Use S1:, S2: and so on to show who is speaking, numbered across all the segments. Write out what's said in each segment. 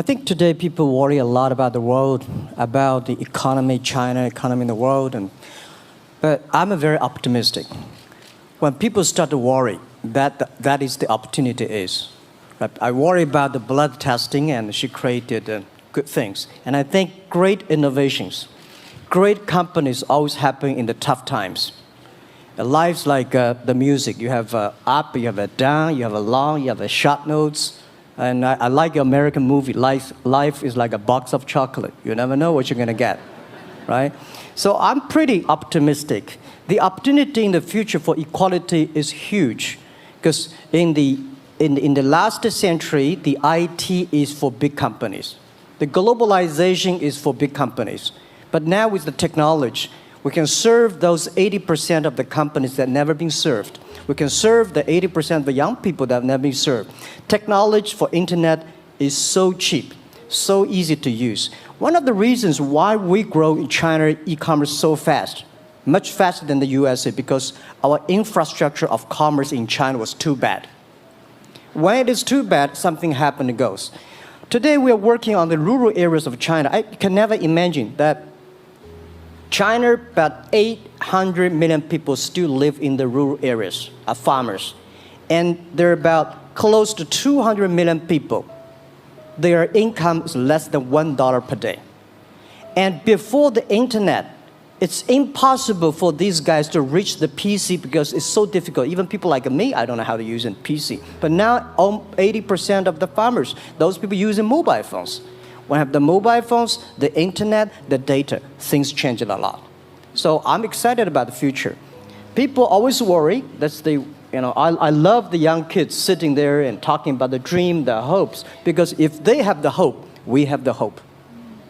S1: I think today people worry a lot about the world, about the economy, China, economy in the world, but I'm a very optimistic. When people start to worry, that is the opportunity is. Right? I worry about the blood testing, and she created good things. And I think great innovations, great companies always happen in the tough times. Life's like the music. You have up, you have a down, you have a long, you have a short notes. And I like the American movie. Life is like a box of chocolate. You never know what you're going to get, right? So I'm pretty optimistic. The opportunity in the future for equality is huge, because in the last century, the IT is for big companies. The globalization is for big companies. But now with the technology, we can serve those 80% of the companies that never been served. We can serve the 80% of the young people that have never been served. Technology for internet is so cheap, so easy to use. One of the reasons why we grow in China e-commerce so fast, much faster than the USA, because our infrastructure of commerce in China was too bad. When it is too bad, something happens and goes. Today we are working on the rural areas of China. I can never imagine that China, about 800 million people still live in the rural areas, are farmers. And there are about close to 200 million people. Their income is less than $1 per day. And before the internet, it's impossible for these guys to reach the PC because it's so difficult. Even people like me, I don't know how to use a PC. But now 80% of the farmers, those people using mobile phones. When you have the mobile phones, the internet, the data, things change a lot. So I'm excited about the future. People always worry. I love the young kids sitting there and talking about the dream, the hopes, because if they have the hope, we have the hope.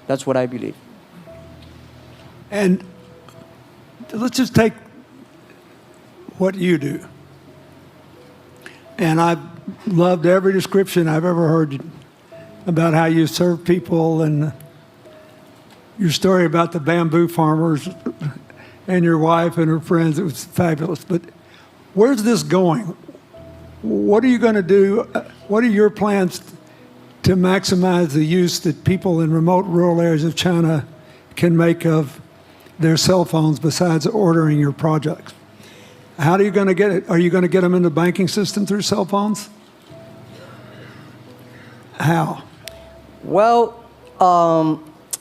S1: That's what I believe.
S2: And let's just take what you do. And I've loved every description I've ever heard about how you serve people, and your story about the bamboo farmers and your wife and her friends. It was fabulous. But where's this going? What are you going to do? What are your plans to maximize the use that people in remote rural areas of China can make of their cell phones besides ordering your products? How are you going to get it? Are you going to get them in the banking system through cell phones? How?
S1: Well,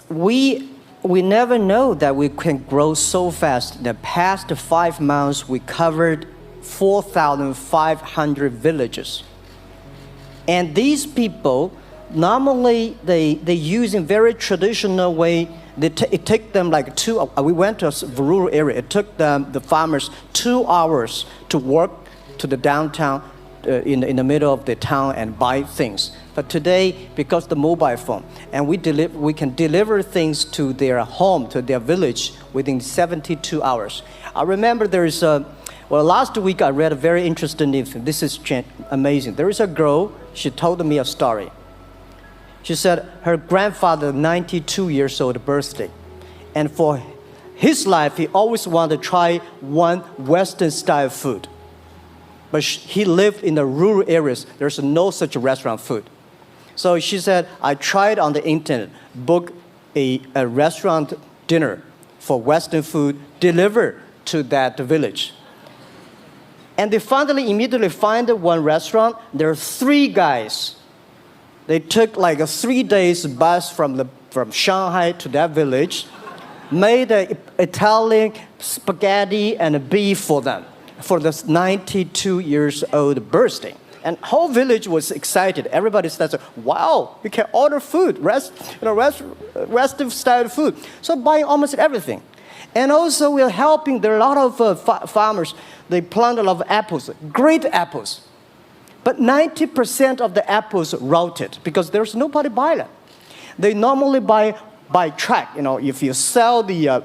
S1: we never know that we can grow so fast. In the past 5 months, we covered 4,500 villages. And these people, normally they use in very traditional way. It took them like we went to a rural area. It took the farmers 2 hours to walk to the downtown in the middle of the town and buy things. But today, because the mobile phone, and we can deliver things to their home, to their village within 72 hours. I remember last week I read a very interesting thing. This is amazing. There is a girl, she told me a story. She said her grandfather, 92 years old birthday. And for his life, he always wanted to try one Western style food. But he lived in the rural areas. There's no such restaurant food. So she said, I tried on the internet, book a restaurant dinner for Western food, delivered to that village. And they finally immediately find one restaurant. There are 3 guys. They took like a 3 days bus from Shanghai to that village, made an Italian spaghetti and beef for them for this 92 years old birthday. And whole village was excited. Everybody said, wow, you can order food, Western style food. So buying almost everything. And also we're helping, there are a lot of farmers, they plant a lot of apples, great apples. But 90% of the apples rotted because there's nobody buy them. They normally buy by track. If you sell the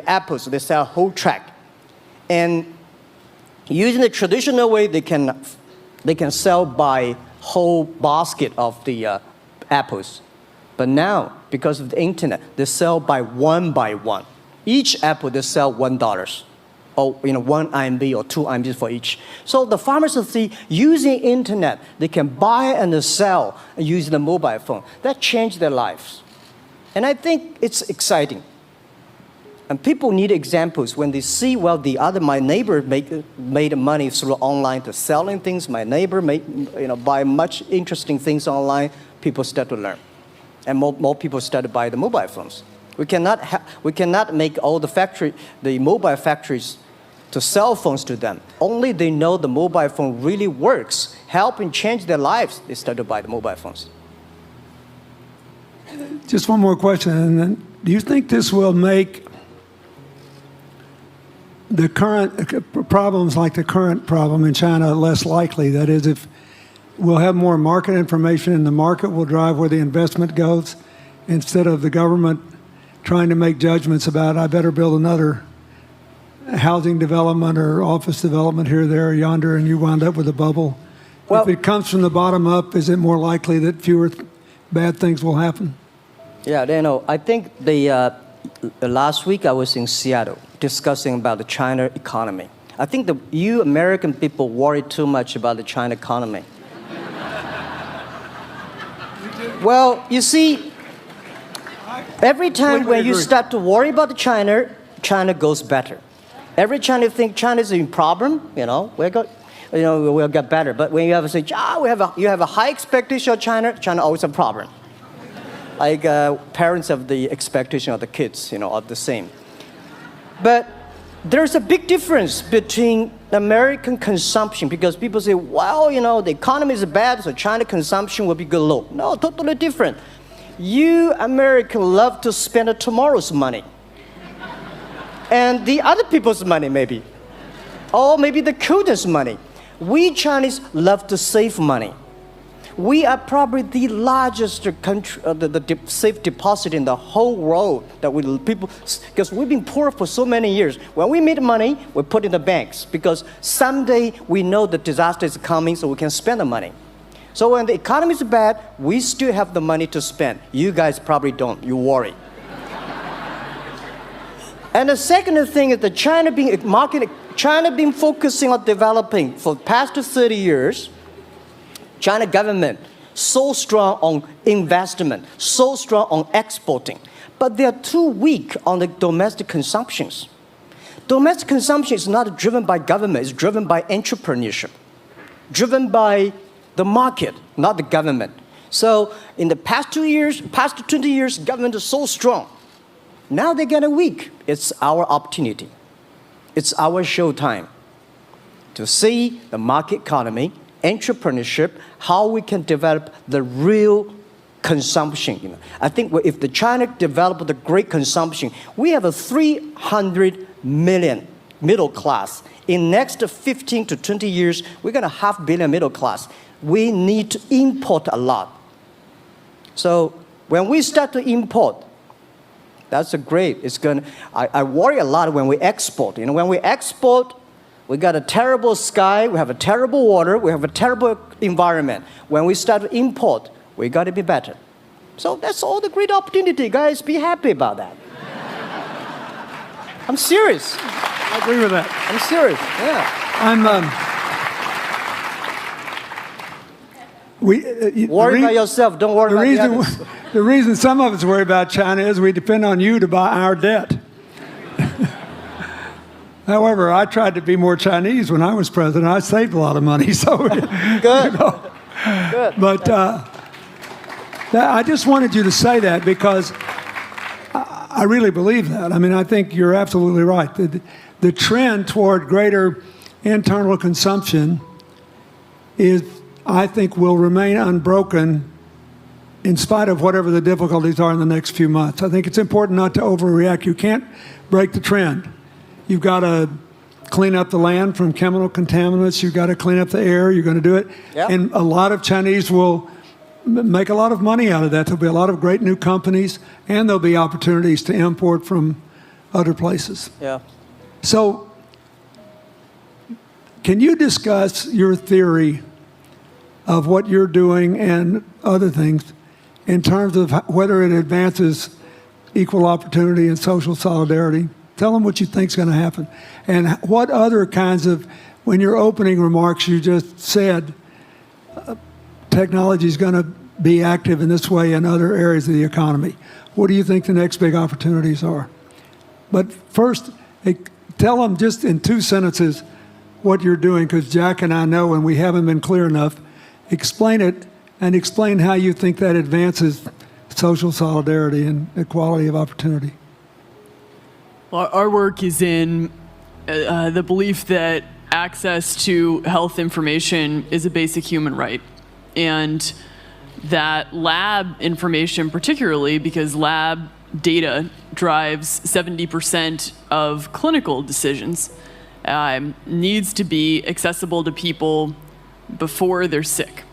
S1: apples, they sell whole track. And using the traditional way, they can sell by whole basket of the apples. But now, because of the internet, they sell by one. Each apple, they sell $1. or 1 RMB or 2 RMB for each. So the farmers see using internet, they can buy and sell using the mobile phone. That changed their lives. And I think it's exciting. And people need examples when they see, well, my neighbor made money through online to selling things. My neighbor buy much interesting things online. People start to learn. And more people start to buy the mobile phones. We cannot make all the mobile factories to sell phones to them. Only they know the mobile phone really works, helping change their lives, they start to buy the mobile phones.
S2: Just one more question. And then, do you think this will make the current problems like the current problem in China less likely? That is, if we'll have more market information and the market will drive where the investment goes instead of the government trying to make judgments about, I better build another housing development or office development here, there, or yonder, and you wound up with a bubble. Well, if it comes from the bottom up, is it more likely that fewer bad things will happen?
S1: Yeah, I think the last week I was in Seattle discussing about the China economy. I think you American people worry too much about the China economy. Well, you see, every time when you start to worry about China goes better. Every time you think China is in problem, we'll get better. But when you have to say, you have a high expectation of China always a problem. Like parents have the expectation of the kids, are the same. But there's a big difference between American consumption, because people say, well, the economy is bad, so China consumption will be good low. No, totally different. You Americans love to spend tomorrow's money. And the other people's money, maybe. Or maybe the children's money. We Chinese love to save money. We are probably the largest country, the safe deposit in the whole world because we've been poor for so many years. When we make money, we put in the banks because someday we know the disaster is coming, so we can spend the money. So when the economy is bad, we still have the money to spend. You guys probably don't. You worry. And the second thing is that China been focusing on developing for the past 30 years. China government so strong on investment, so strong on exporting, but they are too weak on the domestic consumptions. Domestic consumption is not driven by government, it's driven by entrepreneurship, driven by the market, not the government. So in the past 20 years, government is so strong. Now they're getting weak. It's our opportunity. It's our showtime to see the market economy, entrepreneurship, how we can develop the real consumption. I think if the China developed the great consumption, we have a 300 million middle class. In next 15 to 20 years, we're going to have 500 million middle class. We need to import a lot. So when we start to import, that's great. I worry a lot when we export. When we export, we got a terrible sky, we have a terrible water, we have a terrible environment. When we start to import, we got to be better. So that's all the great opportunity, guys. Be happy about that. I'm serious.
S2: I agree with that.
S1: I'm serious. Yeah. Worry about yourself. Don't worry about the others.
S2: The reason some of us worry about China is we depend on you to buy our debt. However, I tried to be more Chinese when I was president. I saved a lot of money. So
S1: good. Good.
S2: But I just wanted you to say that because I really believe that. I mean, I think you're absolutely right. The trend toward greater internal consumption I think, will remain unbroken in spite of whatever the difficulties are in the next few months. I think it's important not to overreact. You can't break the trend. You've got to clean up the land from chemical contaminants. You've got to clean up the air. You're going to do it. Yep. And a lot of Chinese will make a lot of money out of that. There'll be a lot of great new companies, and there'll be opportunities to import from other places.
S1: Yeah.
S2: So can you discuss your theory of what you're doing and other things in terms of whether it advances equal opportunity and social solidarity Tell them what you think is going to happen. And what other kinds of, when your opening remarks, you just said technology is going to be active in this way in other areas of the economy. What do you think the next big opportunities are? But first, tell them just in 2 sentences what you're doing, because Jack and I know, and we haven't been clear enough. Explain it, and explain how you think that advances social solidarity and equality of opportunity.
S3: Well, our work is in the belief that access to health information is a basic human right. And that lab information, particularly because lab data drives 70% of clinical decisions, needs to be accessible to people before they're sick.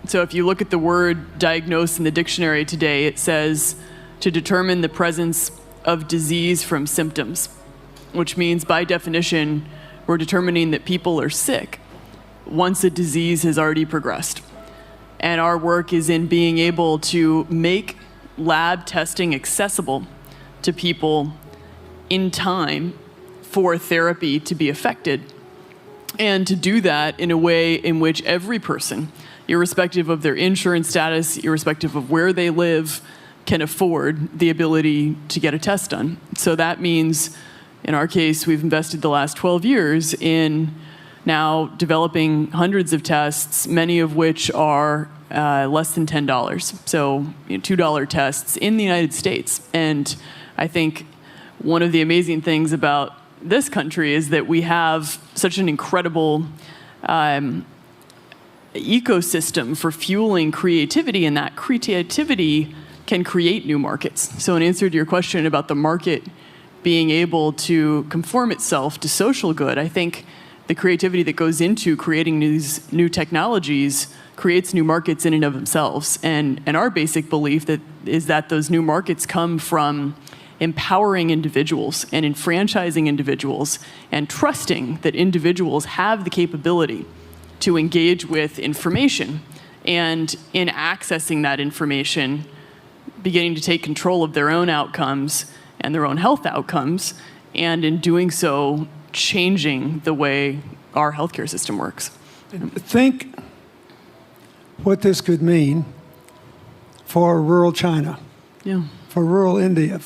S3: So if you look at the word diagnose in the dictionary today, it says to determine the presence of disease from symptoms, which means by definition, we're determining that people are sick once a disease has already progressed. And our work is in being able to make lab testing accessible to people in time for therapy to be effected, and to do that in a way in which every person, irrespective of their insurance status, irrespective of where they live, can afford the ability to get a test done. So that means, in our case, we've invested the last 12 years in now developing hundreds of tests, many of which are less than $10. So $2 tests in the United States. And I think one of the amazing things about this country is that we have such an incredible ecosystem for fueling creativity, and that creativity can create new markets. So in answer to your question about the market being able to conform itself to social good, I think the creativity that goes into creating these new technologies creates new markets in and of themselves. And our basic belief is that those new markets come from empowering individuals and enfranchising individuals and trusting that individuals have the capability to engage with information, and in accessing that information, beginning to take control of their own outcomes and their own health outcomes, and in doing so, changing the way our healthcare system works.
S2: Think what this could mean for rural China,
S3: Yeah.
S2: for rural India,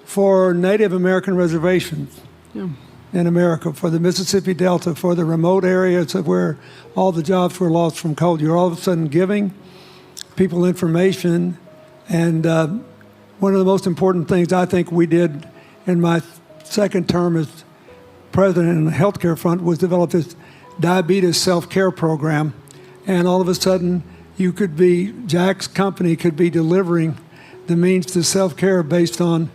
S2: for Native American reservations
S3: Yeah.
S2: in America, for the Mississippi Delta, for the remote areas of where all the jobs were lost from coal. You're all of a sudden giving people information. And one of the most important things I think we did in my second term as president in the healthcare front was develop this diabetes self-care program. And all of a sudden, Jack's company could be delivering the means to self-care based on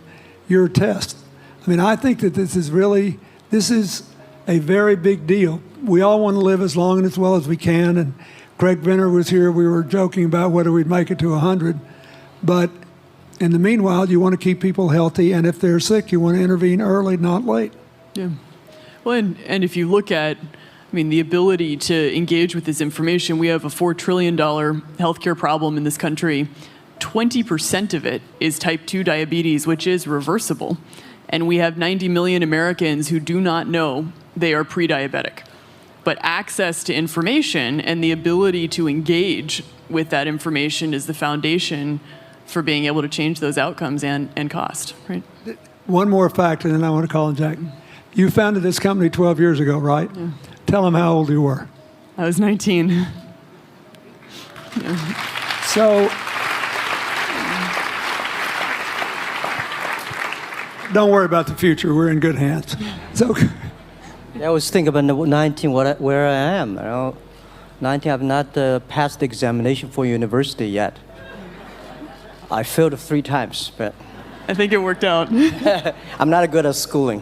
S2: your test. I mean, I think that this is a very big deal. We all want to live as long and as well as we can. And Craig Venner was here. We were joking about whether we'd make it to 100. But in the meanwhile, you want to keep people healthy. And if they're sick, you want to intervene early, not late.
S3: Yeah. Well, and if you look at, the ability to engage with this information, we have a $4 trillion healthcare problem in this country. 20% of it is type 2 diabetes, which is reversible. And we have 90 million Americans who do not know they are pre-diabetic. But access to information and the ability to engage with that information is the foundation for being able to change those outcomes and cost, right?
S2: One more fact, and then I want to call on Jack. You founded this company 12 years ago, right?
S3: Yeah.
S2: Tell them how old you were.
S3: I was 19. Yeah.
S2: So, don't worry about the future. We're in good hands. So,
S1: I was thinking about 19, where I am. 19, I've not passed the examination for university yet. I failed 3 times, but
S3: I think it worked out.
S1: I'm not good at schooling.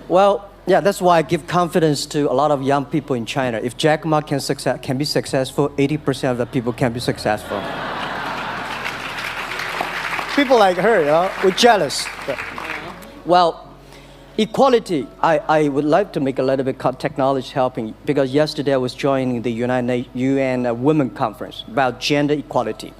S1: Well, yeah, that's why I give confidence to a lot of young people in China. If Jack Ma can be successful, 80% of the people can be successful. People like her, we're jealous. But, well, equality, I would like to make a little bit of technology helping, because yesterday I was joining the UN Women Conference about gender equality.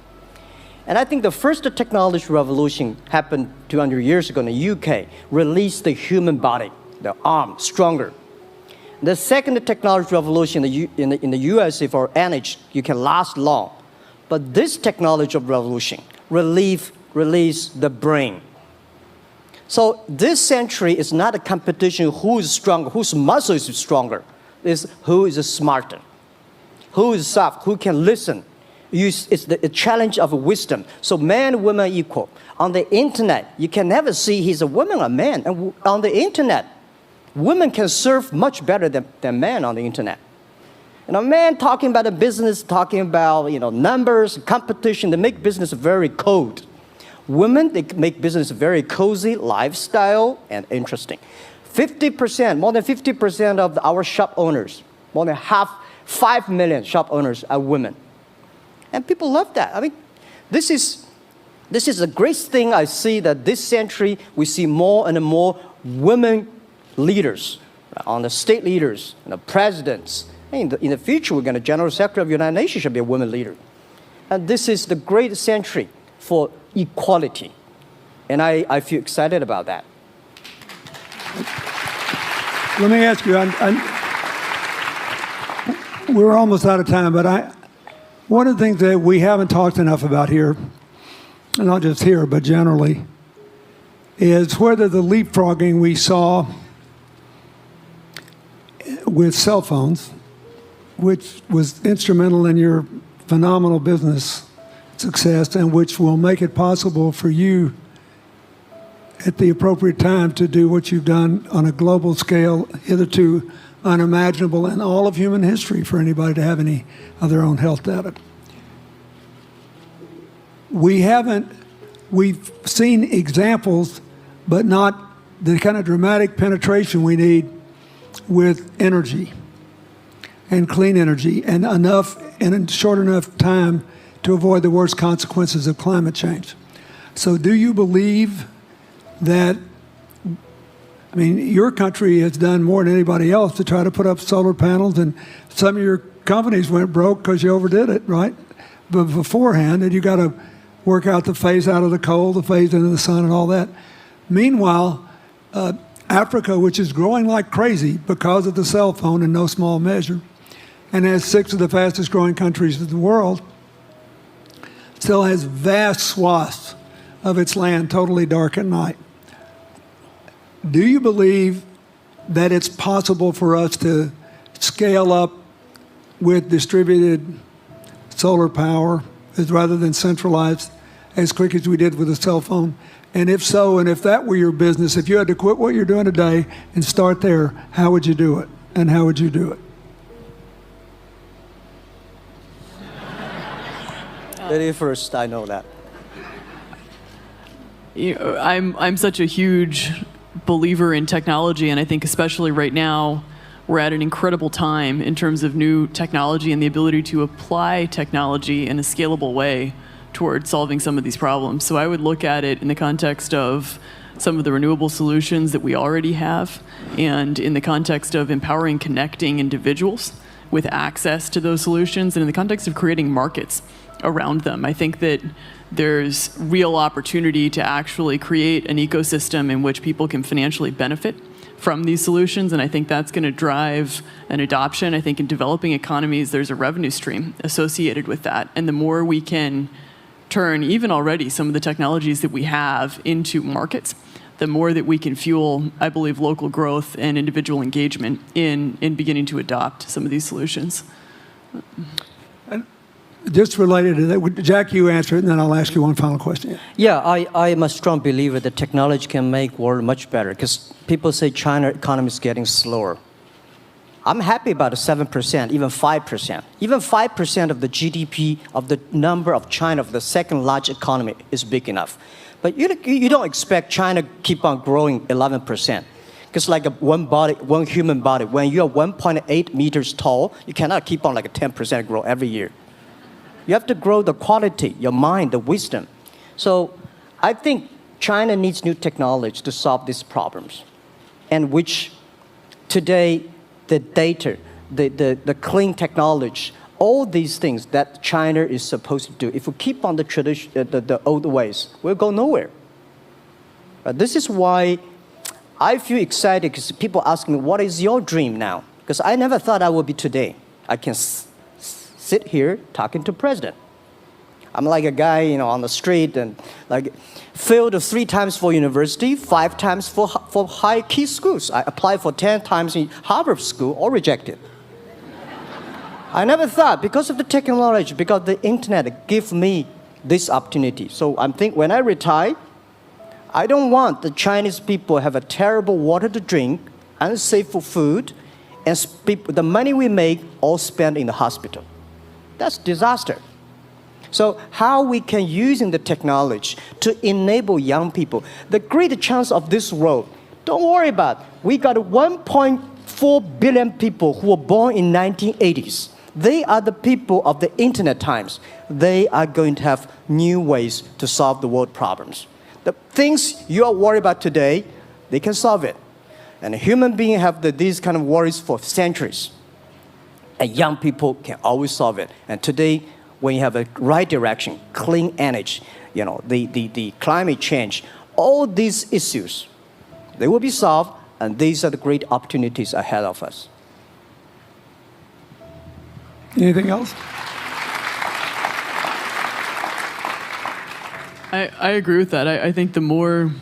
S1: And I think the first technology revolution happened 200 years ago in the UK, released the human body, the arm, stronger. The second technology revolution in the USA for energy, you can last long. But this technology of revolution release the brain. So this century is not a competition who is stronger, whose muscle is stronger. It's who is smarter, who is soft, who can listen. It's the challenge of wisdom. So man and woman equal. On the internet, you can never see he's a woman or a man. And on the internet, women can serve much better than men on the internet. And a man talking about a business, talking about numbers, competition, they make business very cold. Women, they make business very cozy, lifestyle, and interesting. 50%, more than 50% of our shop owners, more than 5 million shop owners are women. And people love that. I mean, this is a great thing. I see that this century, we see more and more women leaders, on the state leaders, the presidents. In the future, we're going to General Secretary of the United Nations should be a woman leader. And this is the great century for equality. And I feel excited about that.
S2: Let me ask you, we're almost out of time, but one of the things that we haven't talked enough about here, and not just here, but generally, is whether the leapfrogging we saw with cell phones, which was instrumental in your phenomenal business success and which will make it possible for you at the appropriate time to do what you've done on a global scale, hitherto unimaginable in all of human history for anybody to have any of their own health data. We've seen examples, but not the kind of dramatic penetration we need with energy and clean energy and enough in a short enough time to avoid the worst consequences of climate change. So do you believe that, I mean, your country has done more than anybody else to try to put up solar panels, and some of your companies went broke because you overdid it, right? But beforehand, and you got to work out the phase out of the coal, the phase into the sun and all that. Meanwhile, Africa, which is growing like crazy because of the cell phone in no small measure, and has 6 of the fastest growing countries in the world, still has vast swaths of its land totally dark at night. Do you believe that it's possible for us to scale up with distributed solar power rather than centralized as quick as we did with the cell phone? And if so, and if that were your business, if you had to quit what you're doing today and start there, how would you do it? And how would you do it?
S1: Lady first, I know that.
S3: I'm such a huge believer in technology, and I think especially right now, we're at an incredible time in terms of new technology and the ability to apply technology in a scalable way towards solving some of these problems. So I would look at it in the context of some of the renewable solutions that we already have, and in the context of empowering, connecting individuals with access to those solutions, and in the context of creating markets around them. I think that there's real opportunity to actually create an ecosystem in which people can financially benefit from these solutions, and I think that's going to drive an adoption. I think in developing economies, there's a revenue stream associated with that, and the more we can turn even already some of the technologies that we have into markets, the more that we can fuel, I believe, local growth and individual engagement in beginning to adopt some of these solutions.
S2: Just related to that, Jack, you answer it, and then I'll ask you one final question.
S1: Yeah, I am a strong believer that technology can make world much better, because people say China economy is getting slower. I'm happy about the 7%, even 5%. Even 5% of the GDP of the number of China, of the second largest economy, is big enough. But you don't expect China to keep on growing 11%. Because like one human body, when you're 1.8 meters tall, you cannot keep on like a 10% grow every year. You have to grow the quality, your mind, the wisdom. So I think China needs new technology to solve these problems, and which today the data, the clean technology all these things that China is supposed to do, if we keep on the tradition, the old ways, we'll go nowhere. This is why I feel excited because people ask me, what is your dream now? Because I never thought I would be today. I can sit here talking to president. I'm like a guy, on the street and like failed 3 times for university, 5 times for high key schools. I applied for 10 times in Harvard School, all rejected. I never thought, because of the technology, because the internet gave me this opportunity. So I think when I retire, I don't want the Chinese people have a terrible water to drink, unsafe for food, and the money we make all spent in the hospital. That's disaster. So how we can using the technology to enable young people, the great chance of this world, don't worry about it. We got 1.4 billion people who were born in 1980s. They are the people of the internet times. They are going to have new ways to solve the world problems. The things you are worried about today, they can solve it. And human beings have these kind of worries for centuries. And young people can always solve it. And today, when you have a right direction, clean energy, the climate change, all these issues, they will be solved, and these are the great opportunities ahead of us.
S2: Anything else?
S3: I agree with that. I think the more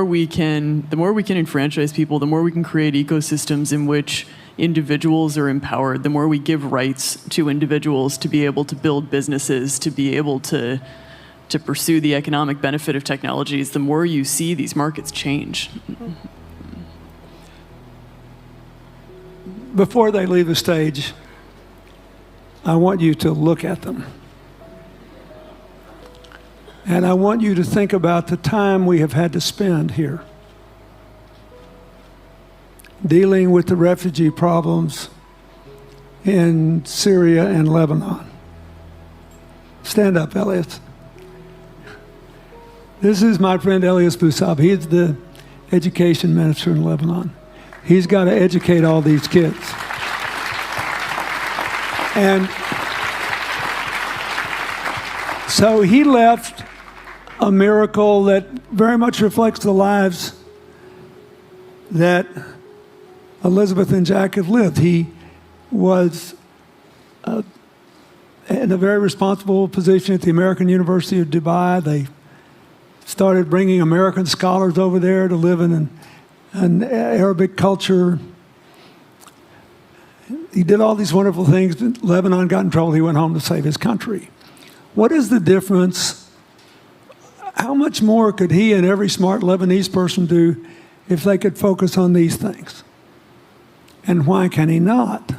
S3: we can enfranchise people, the more we can create ecosystems in which individuals are empowered, the more we give rights to individuals to be able to build businesses, to be able to pursue the economic benefit of technologies, the more you see these markets change.
S2: Before they leave the stage, I want you to look at them. And I want you to think about the time we have had to spend here dealing with the refugee problems in Syria and Lebanon. Stand up, Elias. This is my friend Elias Bousab. He is the education minister in Lebanon. He's got to educate all these kids. And so he left a miracle that very much reflects the lives that Elizabeth and Jack have lived. He was in a very responsible position at the American University of Dubai. They started bringing American scholars over there to live in an Arabic culture. He did all these wonderful things. Lebanon got in trouble. He went home to save his country. What is the difference? How much more could he and every smart Lebanese person do if they could focus on these things? And why can he not?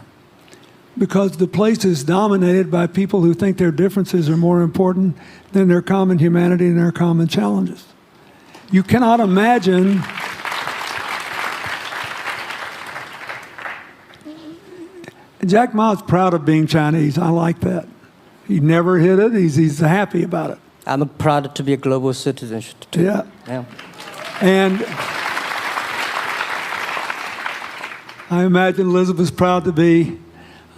S2: Because the place is dominated by people who think their differences are more important than their common humanity and their common challenges. You cannot imagine Jack Ma's proud of being Chinese. I like that. He never hid it. He's happy about it.
S1: I'm proud to be a global citizen too.
S2: Yeah.
S1: Yeah.
S2: And I imagine Elizabeth's proud to be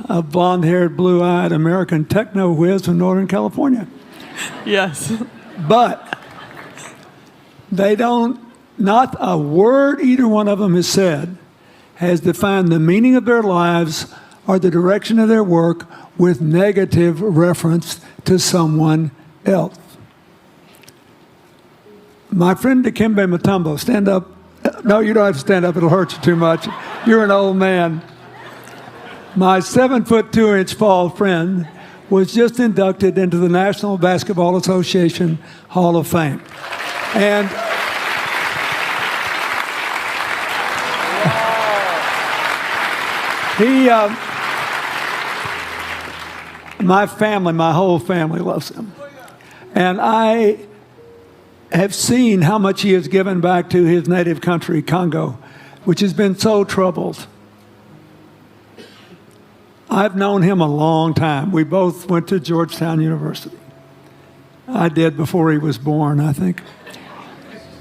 S2: a blonde-haired, blue-eyed American techno whiz from Northern California.
S3: Yes.
S2: But they don't, not a word either one of them has said has defined the meaning of their lives or the direction of their work with negative reference to someone else. My friend Dikembe Mutombo, stand up. No, you don't have to stand up. It'll hurt you too much. You're an old man. My 7'2" tall friend was just inducted into the National Basketball Association Hall of Fame. And my whole family loves him. And I have seen how much he has given back to his native country, Congo, which has been so troubled. I've known him a long time. We both went to Georgetown University. I did before he was born, I think.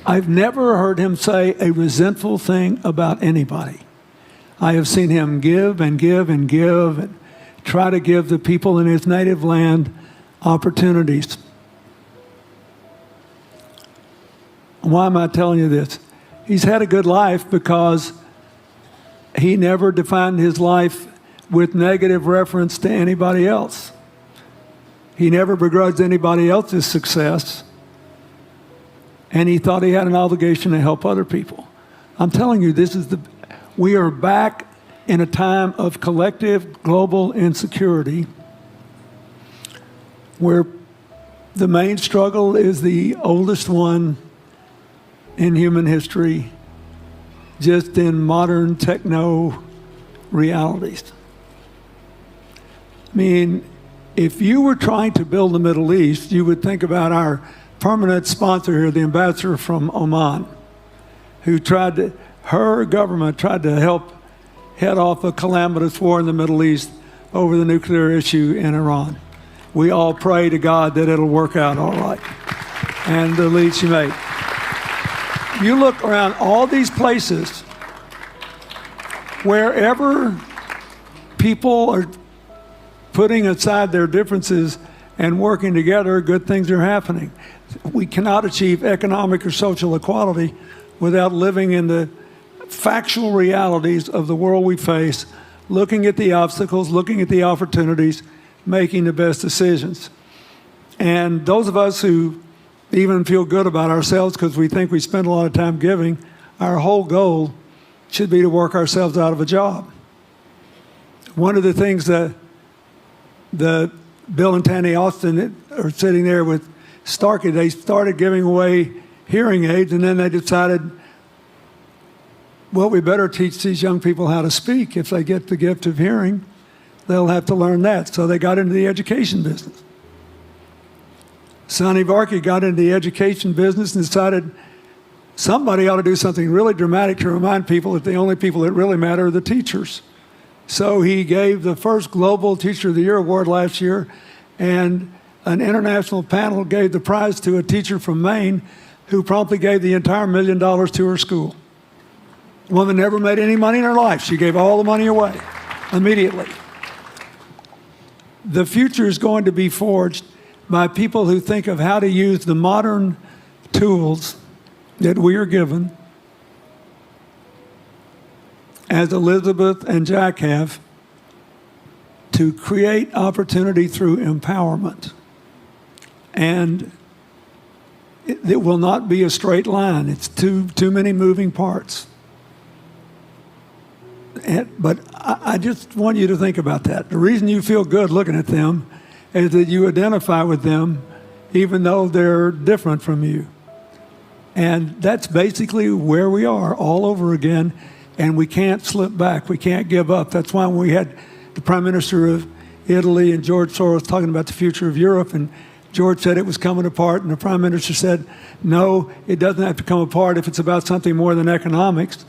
S2: I've never heard him say a resentful thing about anybody. I have seen him give and give and give, and try to give the people in his native land opportunities. Why am I telling you this? He's had a good life because he never defined his life with negative reference to anybody else. He never begrudged anybody else's success, and he thought he had an obligation to help other people. I'm telling you, we are back in a time of collective global insecurity where the main struggle is the oldest one in human history, just in modern techno realities. I mean, if you were trying to build the Middle East, you would think about our permanent sponsor here, the ambassador from Oman, who her government tried to help head off a calamitous war in the Middle East over the nuclear issue in Iran. We all pray to God that it'll work out all right. And the lead she made. You look around all these places, wherever people are putting aside their differences and working together, good things are happening. We cannot achieve economic or social equality without living in the factual realities of the world we face, looking at the obstacles, looking at the opportunities, making the best decisions. And those of us who even feel good about ourselves because we think we spend a lot of time giving, our whole goal should be to work ourselves out of a job. One of the things that Bill and Tanny Austin are sitting there with Starkey, they started giving away hearing aids, and then they decided, well, we better teach these young people how to speak. If they get the gift of hearing, they'll have to learn that. So they got into the education business. Sonny Varkey got into the education business and decided somebody ought to do something really dramatic to remind people that the only people that really matter are the teachers. So he gave the first Global Teacher of the Year award last year, and an international panel gave the prize to a teacher from Maine who promptly gave the entire $1 million to her school. The woman never made any money in her life. She gave all the money away immediately. The future is going to be forged by people who think of how to use the modern tools that we are given, as Elizabeth and Jack have, to create opportunity through empowerment. And it will not be a straight line. It's too many moving parts. But I just want you to think about that. The reason you feel good looking at them is that you identify with them even though they're different from you. And that's basically where we are all over again, and we can't slip back. We can't give up. That's why when we had the Prime Minister of Italy and George Soros talking about the future of Europe, and George said it was coming apart, and the Prime Minister said, no, it doesn't have to come apart if it's about something more than economics.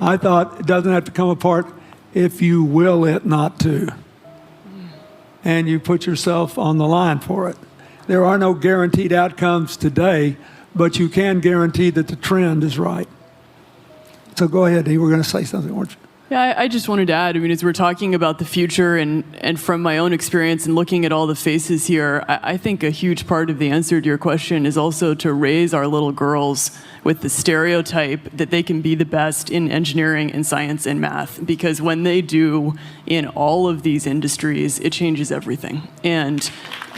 S2: I thought it doesn't have to come apart if you will it not to. And you put yourself on the line for it. There are no guaranteed outcomes today, but you can guarantee that the trend is right. So go ahead, Dee. We're going to say something, weren't you?
S3: Yeah, I just wanted to add, I mean, as we're talking about the future and from my own experience and looking at all the faces here, I think a huge part of the answer to your question is also to raise our little girls with the stereotype that they can be the best in engineering and science and math, because when they do in all of these industries, it changes everything. And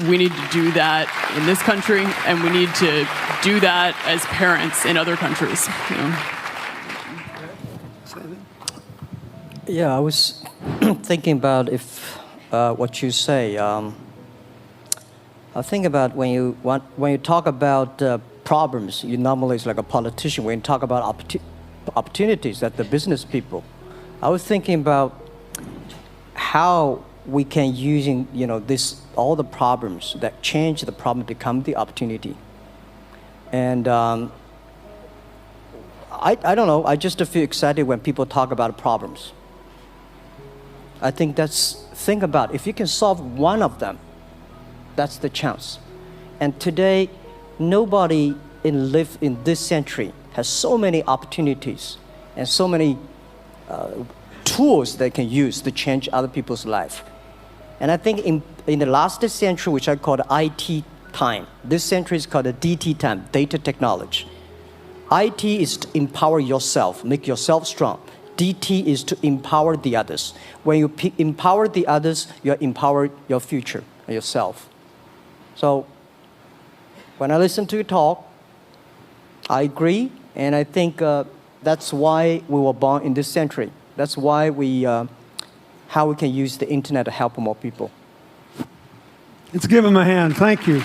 S3: we need to do that in this country, and we need to do that as parents in other countries. You know?
S1: Yeah, I was thinking about if what you say. I think about when you talk about problems, you normally it's like a politician. When you talk about opportunities, that the business people. I was thinking about how we can using this all the problems that change the problem become the opportunity. And I don't know. I just feel excited when people talk about problems. I think think about if you can solve one of them, that's the chance. And today, nobody live in this century has so many opportunities and so many tools they can use to change other people's life. And I think in the last century, which I call the IT time, this century is called the DT time, data technology. IT is to empower yourself, make yourself strong. DT is to empower the others. When you empower the others, you empower your future, yourself. So when I listen to you talk, I agree, and I think that's why we were born in this century. That's why how we can use the internet to help more people.
S2: Let's give him a hand. Thank you.